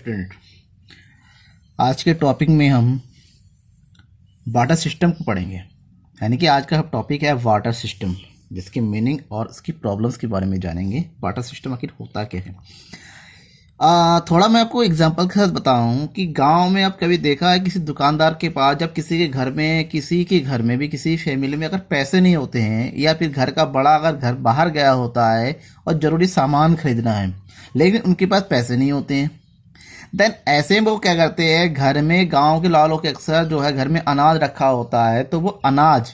Student, आज के topic में हम वाटर सिस्टम को पढ़ेंगे। यानी कि आज का टॉपिक है वाटर सिस्टम, जिसकी मीनिंग और इसकी प्रॉब्लम्स के बारे में जानेंगे। वाटर सिस्टम आखिर होता क्या है। थोड़ा मैं आपको एग्जांपल के साथ बताऊं कि गांव में आप कभी देखा है किसी दुकानदार के पास, जब किसी के घर में, किसी के घर में भी, किसी फैमिली में अगर पैसे नहीं होते हैं, या फिर घर का बड़ा अगर घर बाहर गया होता है और ज़रूरी सामान खरीदना है लेकिन उनके पास पैसे नहीं होते हैं, देन ऐसे में वो क्या करते हैं, घर में गांव के लालों के अक्सर जो है घर में अनाज रखा होता है, तो वो अनाज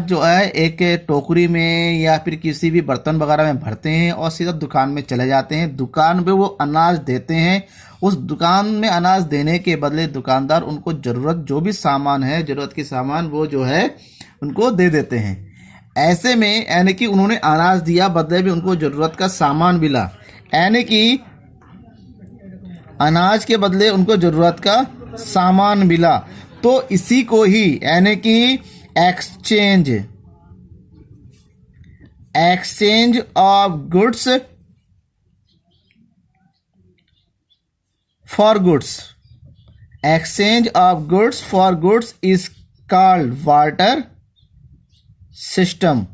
जो है एक टोकरी में या फिर किसी भी बर्तन वगैरह में भरते हैं और सीधा दुकान में चले जाते हैं। दुकान पे वो अनाज देते हैं। उस दुकान में अनाज देने के बदले दुकानदार उनको जो भी सामान है, ज़रूरत की सामान, वो जो है उनको दे देते हैं। ऐसे में यानी कि उन्होंने अनाज दिया, बदले में उनको ज़रूरत का सामान मिला, यानी कि अनाज के बदले उनको ज़रूरत का सामान मिला। तो इसी को ही यानी कि exchange of goods for goods is called water system.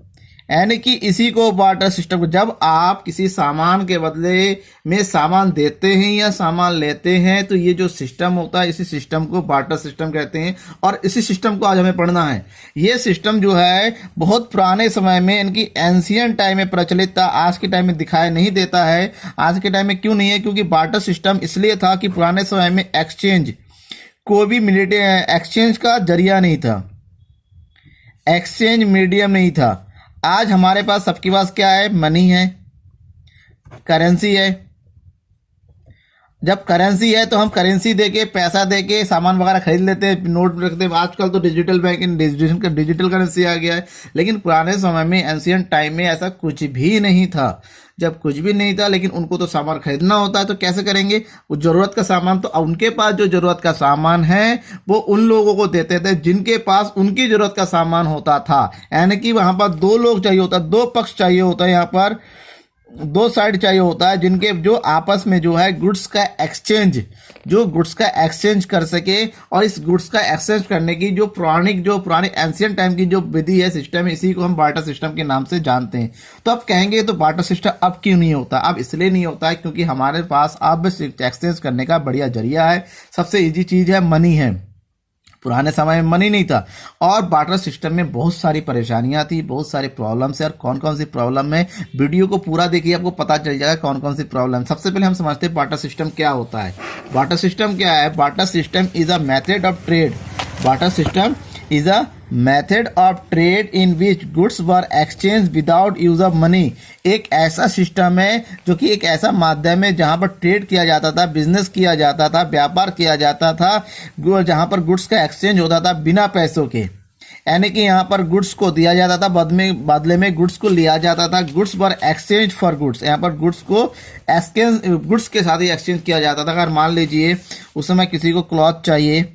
यानी कि इसी को वाटर सिस्टम को, जब आप किसी सामान के बदले में सामान देते हैं या सामान लेते हैं, तो ये जो सिस्टम होता है, इसी सिस्टम को वाटर सिस्टम कहते हैं। और इसी सिस्टम को आज हमें पढ़ना है। ये सिस्टम जो है बहुत पुराने समय में, इनकी एंशियंट टाइम में प्रचलित था, आज के टाइम में दिखाई नहीं देता है। आज के टाइम में क्यों नहीं है? क्योंकि वाटर सिस्टम इसलिए था कि पुराने समय में कोई भी मिलिट्री एक्सचेंज का जरिया नहीं था, एक्सचेंज मीडियम नहीं था। आज हमारे पास सबके पास क्या है? मनी है, करेंसी है। जब करेंसी है तो हम करेंसी देके, पैसा देके सामान वगैरह खरीद लेते हैं, नोट रखते हैं। आजकल तो डिजिटल बैंकिंग, डिजिटल करेंसी आ गया है। लेकिन पुराने समय में, एंशियंट टाइम में ऐसा कुछ भी नहीं था। जब कुछ भी नहीं था, लेकिन उनको तो सामान खरीदना होता है, तो कैसे करेंगे? वो जरूरत का सामान, तो उनके पास जो जरूरत का सामान है वो उन लोगों को देते थे जिनके पास उनकी जरूरत का सामान होता था। यानी कि वहां पर दो लोग चाहिए होता है, दो पक्ष चाहिए होता है, यहाँ पर दो साइड चाहिए होता है, जिनके जो आपस में जो है गुड्स का एक्सचेंज कर सके। और इस गुड्स का एक्सचेंज करने की जो पुरानी एंशियंट टाइम की जो विधि है, सिस्टम है, इसी को हम बार्टर सिस्टम के नाम से जानते हैं। तो अब कहेंगे तो बार्टर सिस्टम अब क्यों नहीं होता? अब इसलिए नहीं होता है क्योंकि हमारे पास अब एक्सचेंज करने का बढ़िया जरिया है। सबसे ईजी चीज है मनी है। पुराने समय में मनी नहीं था और बार्टर सिस्टम में बहुत सारी परेशानियां थी, बहुत सारी प्रॉब्लम्स है। और कौन कौन सी प्रॉब्लम है, वीडियो को पूरा देखिए, आपको पता चल जाएगा कौन कौन सी प्रॉब्लम। सबसे पहले हम समझते हैं बार्टर सिस्टम क्या होता है। बार्टर सिस्टम क्या है? Barter system is a method of trade. Barter system is a method of trade in which goods were exchange without use of money. एक ऐसा सिस्टम है जो कि एक ऐसा माध्यम है जहां पर ट्रेड किया जाता था, बिजनेस किया जाता था, व्यापार किया जाता था, जहां पर गुड्स का एक्सचेंज होता था बिना पैसों के। यानी कि यहाँ पर गुड्स को दिया जाता था, बदले में गुड्स को लिया जाता था। Goods were exchange for goods. यहाँ पर गुड्स को गुड्स के साथ ही एक्सचेंज किया जाता था। अगर मान लीजिए उस समय किसी को क्लॉथ चाहिए,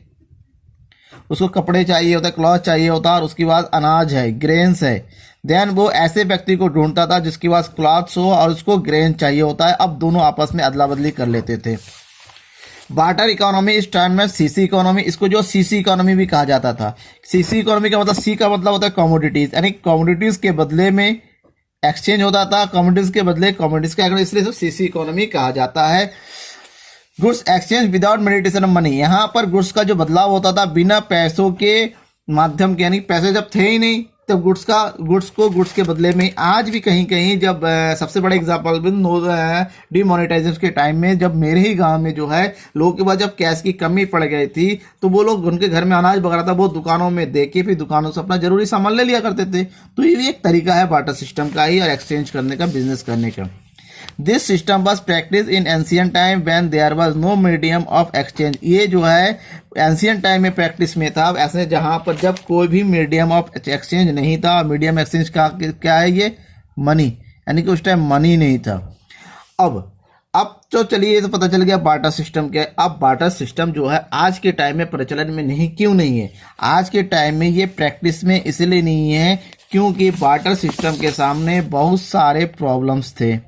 उसको कपड़े चाहिए होता है, क्लॉथ चाहिए होता है, और उसके बाद अनाज है, ग्रेन्स है, देन वो ऐसे व्यक्ति को ढूंढता था जिसके पास क्लॉथ्स हो और उसको ग्रेन चाहिए होता है। अब दोनों आपस में अदला बदली कर लेते थे। बार्टर इकोनॉमी इस टाइम में सीसी इकोनॉमी, इसको जो सीसी इकोनॉमी भी कहा जाता था। सीसी इकोनॉमी का मतलब, सी का मतलब होता है कमोडिटीज, यानी कमोडिटीज के बदले में एक्सचेंज होता था, कमोडिटीज के बदले कमोडिटीज का, इसलिए सीसी इकोनॉमी कहा जाता है। Goods exchange without meditation of money. यहाँ पर गुड्स का जो बदलाव होता था बिना पैसों के माध्यम के, यानी पैसे जब थे ही नहीं, तो गुड्स के बदले में। आज भी कहीं कहीं, जब सबसे बड़ा एग्जांपल डिमोनेटाइजेशन के टाइम में, जब मेरे ही गांव में जो है लोगों के पास जब कैश की कमी पड़ गई थी, तो वो लोग, उनके घर में अनाज वगैरह था, वो दुकानों में दे के फिर दुकानों से अपना जरूरी सामान ले लिया करते थे। तो ये भी एक तरीका है बार्टर सिस्टम का ही, और एक्सचेंज करने का, बिजनेस करने का। This system was practice in ancient time when there was no medium of exchange. ये जो है एंशियंट टाइम में प्रैक्टिस में था, ऐसे जहां पर जब कोई भी मीडियम ऑफ एक्सचेंज नहीं था। मीडियम एक्सचेंज का क्या है? ये मनी, यानी कि उस टाइम मनी नहीं था। अब तो चलिए, तो पता चल गया बार्टर सिस्टम क्या है। अब बार्टर सिस्टम जो है आज के टाइम में प्रचलन में नहीं, क्यों नहीं है? आज के टाइम में ये प्रैक्टिस में इसलिए नहीं है क्योंकि बार्टर सिस्टम के सामने बहुत सारे प्रॉब्लम्स थे।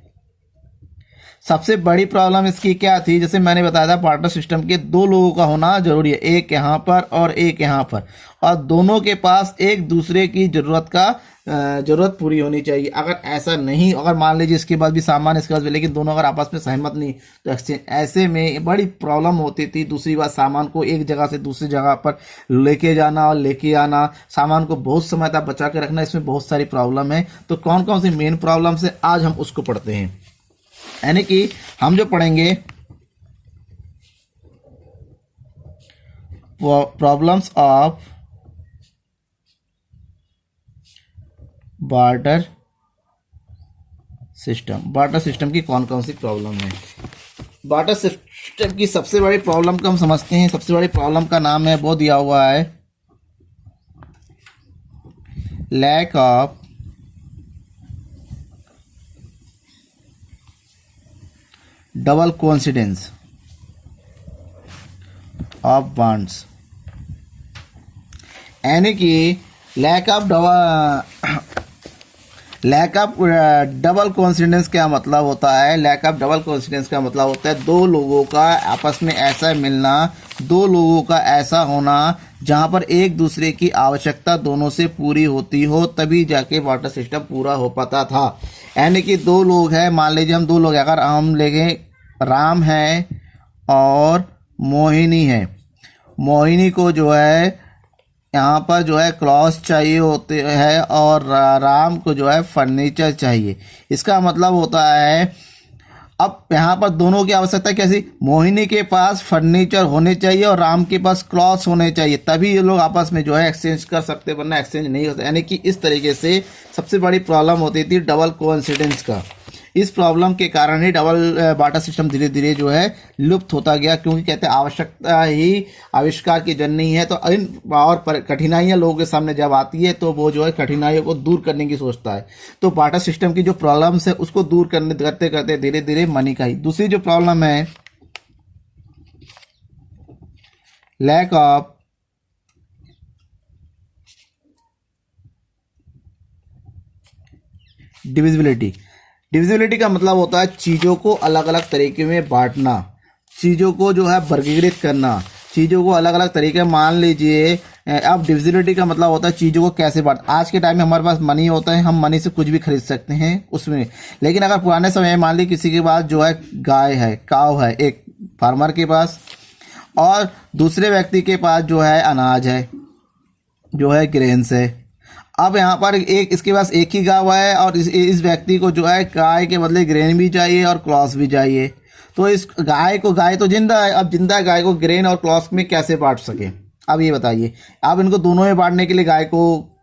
सबसे बड़ी प्रॉब्लम इसकी क्या थी, जैसे मैंने बताया था बार्टर सिस्टम के दो लोगों का होना जरूरी है, एक यहाँ पर और एक यहाँ पर, और दोनों के पास एक दूसरे की जरूरत पूरी होनी चाहिए। अगर ऐसा नहीं, अगर मान लीजिए इसके बाद भी सामान इसके पास भी, लेकिन दोनों अगर आपस में सहमत नहीं तो एक्सचेंज, ऐसे में बड़ी प्रॉब्लम होती थी। दूसरी बात, सामान को एक जगह से दूसरी जगह पर लेके जाना और लेके आना, सामान को बहुत समय तक बचा के रखना, इसमें बहुत सारी प्रॉब्लम है। तो कौन कौन सी मेन प्रॉब्लम है आज हम उसको पढ़ते हैं। यानी कि हम जो पढ़ेंगे प्रॉब्लम्स ऑफ बार्टर सिस्टम की कौन कौन सी प्रॉब्लम है। बार्टर सिस्टम की सबसे बड़ी प्रॉब्लम को हम समझते हैं। सबसे बड़ी प्रॉब्लम का नाम है, वो दिया हुआ है, lack of double coincidence of bonds. यानी कि लैक ऑफ डबल कोइंसिडेंस क्या मतलब होता है। लैक ऑफ डबल कोइंसिडेंस का मतलब होता है दो लोगों का आपस में ऐसा मिलना, दो लोगों का ऐसा होना जहां पर एक दूसरे की आवश्यकता दोनों से पूरी होती हो, तभी जाके वाटर सिस्टम पूरा हो पाता था। यानी कि दो लोग हैं, मान लीजिए हम दो लोग, अगर हम लेंगे राम है और मोहिनी है। मोहिनी को जो है यहाँ पर जो है क्लॉथ चाहिए होते हैं और राम को जो है फर्नीचर चाहिए। इसका मतलब होता है अब यहाँ पर दोनों की आवश्यकता कैसी, मोहिनी के पास फर्नीचर होने चाहिए और राम के पास क्लॉथ्स होने चाहिए, तभी ये लोग आपस में जो है एक्सचेंज कर सकते, वरना एक्सचेंज नहीं होता। यानी कि इस तरीके से सबसे बड़ी प्रॉब्लम होती थी डबल कोइंसिडेंस का। इस प्रॉब्लम के कारण ही डबल बार्टर सिस्टम धीरे धीरे जो है लुप्त होता गया, क्योंकि कहते हैं आवश्यकता ही आविष्कार की जननी है। तो इन और कठिनाइयां लोगों के सामने जब आती है तो वो जो है कठिनाइयों को दूर करने की सोचता है। तो बार्टर सिस्टम की जो प्रॉब्लम्स है उसको दूर करते करते धीरे धीरे मनी का ही। दूसरी जो प्रॉब्लम है लैक ऑफ डिविजिबिलिटी का मतलब होता है चीज़ों को अलग अलग तरीके में बांटना, चीज़ों को जो है वर्गीकृत करना, चीज़ों को अलग अलग तरीके। मान लीजिए अब डिविजिबिलिटी का मतलब होता है चीज़ों को कैसे बांट। आज के टाइम में हमारे पास मनी होता है, हम मनी से कुछ भी खरीद सकते हैं उसमें, लेकिन अगर पुराने समय में मान लीजिए किसी के पास जो है गाय है, काव है, एक फार्मर के पास, और दूसरे व्यक्ति के पास जो है अनाज है, जो है ग्रेन्स है। अब यहाँ पर एक इसके पास एक ही गाय है और इस व्यक्ति को जो है गाय के बदले ग्रेन भी चाहिए और क्लॉथ भी चाहिए। तो इस गाय तो जिंदा है, अब जिंदा गाय को ग्रेन और क्लॉथ में कैसे बांट सके। अब ये बताइए, अब इनको दोनों में बांटने के लिए गाय को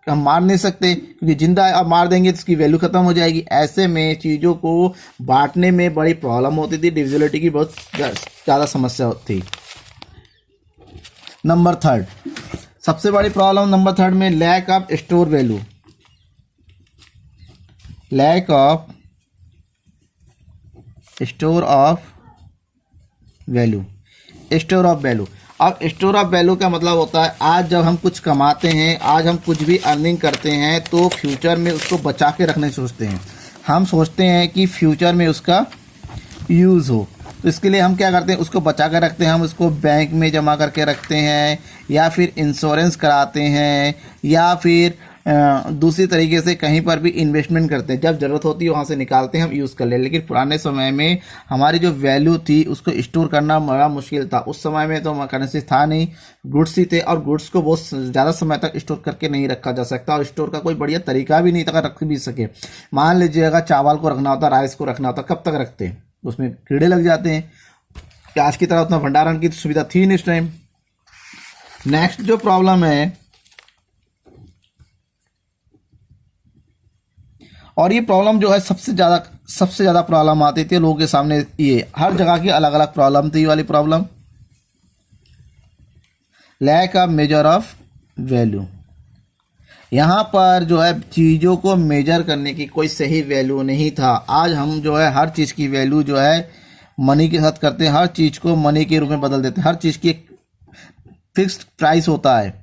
हम मार नहीं सकते, क्योंकि जिंदा है, अब मार देंगे तो इसकी वैल्यू खत्म हो जाएगी। ऐसे में चीज़ों को बांटने में बड़ी प्रॉब्लम होती थी, डिविजिबिलिटी की बहुत ज़्यादा समस्या थी। नंबर थर्ड, सबसे बड़ी प्रॉब्लम नंबर थर्ड में lack of store value, lack of store of value. Store of value, अब स्टोर ऑफ वैल्यू का मतलब होता है आज जब हम कुछ कमाते हैं, आज हम कुछ भी अर्निंग करते हैं, तो फ्यूचर में उसको बचा के रखने सोचते हैं। हम सोचते हैं कि फ्यूचर में उसका यूज़ हो, तो इसके लिए हम क्या करते हैं, उसको बचा कर रखते हैं। हम उसको बैंक में जमा करके रखते हैं, या फिर इंश्योरेंस कराते हैं, या फिर दूसरी तरीके से कहीं पर भी इन्वेस्टमेंट करते हैं। जब ज़रूरत होती है वहाँ से निकालते हैं, हम यूज़ कर ले। लेकिन पुराने समय में हमारी जो वैल्यू थी उसको स्टोर करना बड़ा मुश्किल था। उस समय में तो करेंसी था नहीं, गुड्स ही थे, और गुड्स को बहुत ज़्यादा समय तक स्टोर करके नहीं रखा जा सकता, और स्टोर का कोई बढ़िया तरीका भी नहीं था रख भी सके। मान लीजिए अगर चावल को रखना होता, राइस को रखना होता, कब तक रखते हैं, उसमें कीड़े लग जाते हैं। आज की तरह उतना भंडारण की सुविधा थी नहीं इस टाइम। नेक्स्ट जो प्रॉब्लम है, और ये प्रॉब्लम जो है सबसे ज़्यादा प्रॉब्लम आती थी लोगों के सामने, ये हर जगह की अलग अलग प्रॉब्लम थी। वाली problem lack of measure of value. यहाँ पर जो है चीज़ों को मेजर करने की कोई सही वैल्यू नहीं था। आज हम जो है हर चीज़ की वैल्यू जो है मनी के साथ करते हैं, हर चीज़ को मनी के रूप में बदल देते हैं। हर चीज़ की एक फिक्स्ड प्राइस होता है,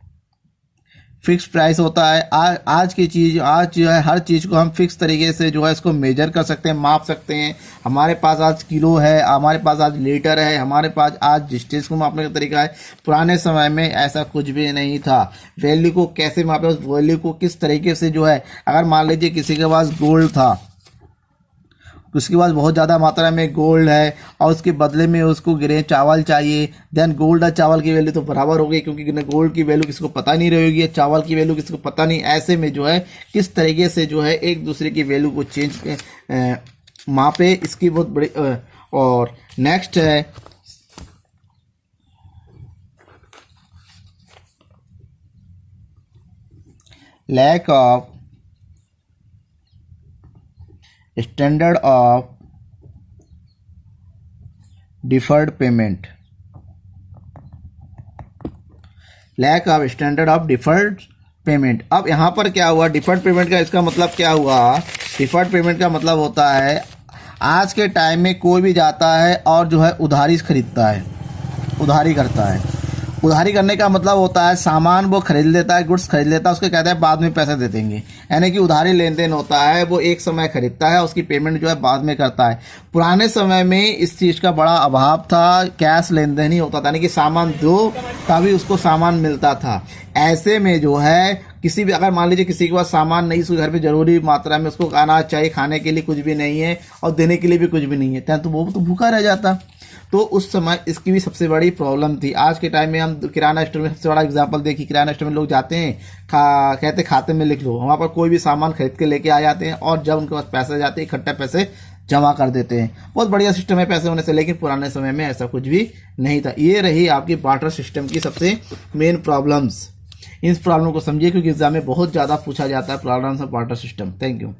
फिक्स प्राइस होता है। आज की चीज़, आज जो है हर चीज़ को हम फिक्स तरीके से जो है इसको मेजर कर सकते हैं, माप सकते हैं। हमारे पास आज किलो है, हमारे पास आज लीटर है, हमारे पास आज डिस्टेंस को मापने का तरीका है। पुराने समय में ऐसा कुछ भी नहीं था। वैल्यू को कैसे मापे, उस वैल्यू को किस तरीके से जो है, अगर मान लीजिए किसी के पास गोल्ड था, उसके पास बहुत ज़्यादा मात्रा में गोल्ड है और उसके बदले में उसको गिरे चावल चाहिए, देन गोल्ड और चावल की वैल्यू तो बराबर हो गई, क्योंकि गोल्ड की वैल्यू किसी को पता नहीं रहेगी, चावल की वैल्यू किसी को पता नहीं। ऐसे में जो है किस तरीके से जो है एक दूसरे की वैल्यू को चेंज मापे, इसकी बहुत बड़ी और नेक्स्ट है lack of standard of deferred payment. Lack of standard of deferred payment. अब यहाँ पर क्या हुआ, डिफर्ड पेमेंट का इसका मतलब क्या हुआ, डिफर्ड पेमेंट का मतलब होता है आज के टाइम में कोई भी जाता है और जो है उधारी खरीदता है, उधारी करता है। उधारी करने का मतलब होता है सामान वो खरीद लेता है, गुड्स खरीद लेता है, उसके कहते हैं बाद में पैसे दे देंगे, यानी कि उधारी लेन देन होता है। वो एक समय खरीदता है, उसकी पेमेंट जो है बाद में करता है। पुराने समय में इस चीज़ का बड़ा अभाव था, कैश लेन देन ही होता था, यानी कि सामान दो तभी उसको सामान मिलता था। ऐसे में जो है किसी भी, अगर मान लीजिए किसी के पास सामान नहीं, उसके घर पे जरूरी मात्रा में उसको अनाज चाहिए, खाने के लिए कुछ भी नहीं है और देने के लिए भी कुछ भी नहीं है, तो वो तो भूखा रह जाता। तो उस समय इसकी भी सबसे बड़ी प्रॉब्लम थी। आज के टाइम में हम किराना स्टोर में सबसे बड़ा एग्जांपल देखिए, किराना स्टोर में लोग जाते हैं, कहते खाते में लिख लो, वहाँ पर कोई भी सामान खरीद के लेके आ जाते हैं और जब उनके पास पैसे जाते हैं इकट्ठा पैसे जमा कर देते हैं। बहुत बढ़िया सिस्टम है पैसे होने से, लेकिन पुराने समय में ऐसा कुछ भी नहीं था। ये रही आपकी बार्टर सिस्टम की सबसे मेन प्रॉब्लम्स। इस प्रॉब्लम को समझिए, क्योंकि एग्जाम में बहुत ज़्यादा पूछा जाता है problems of barter system. Thank you.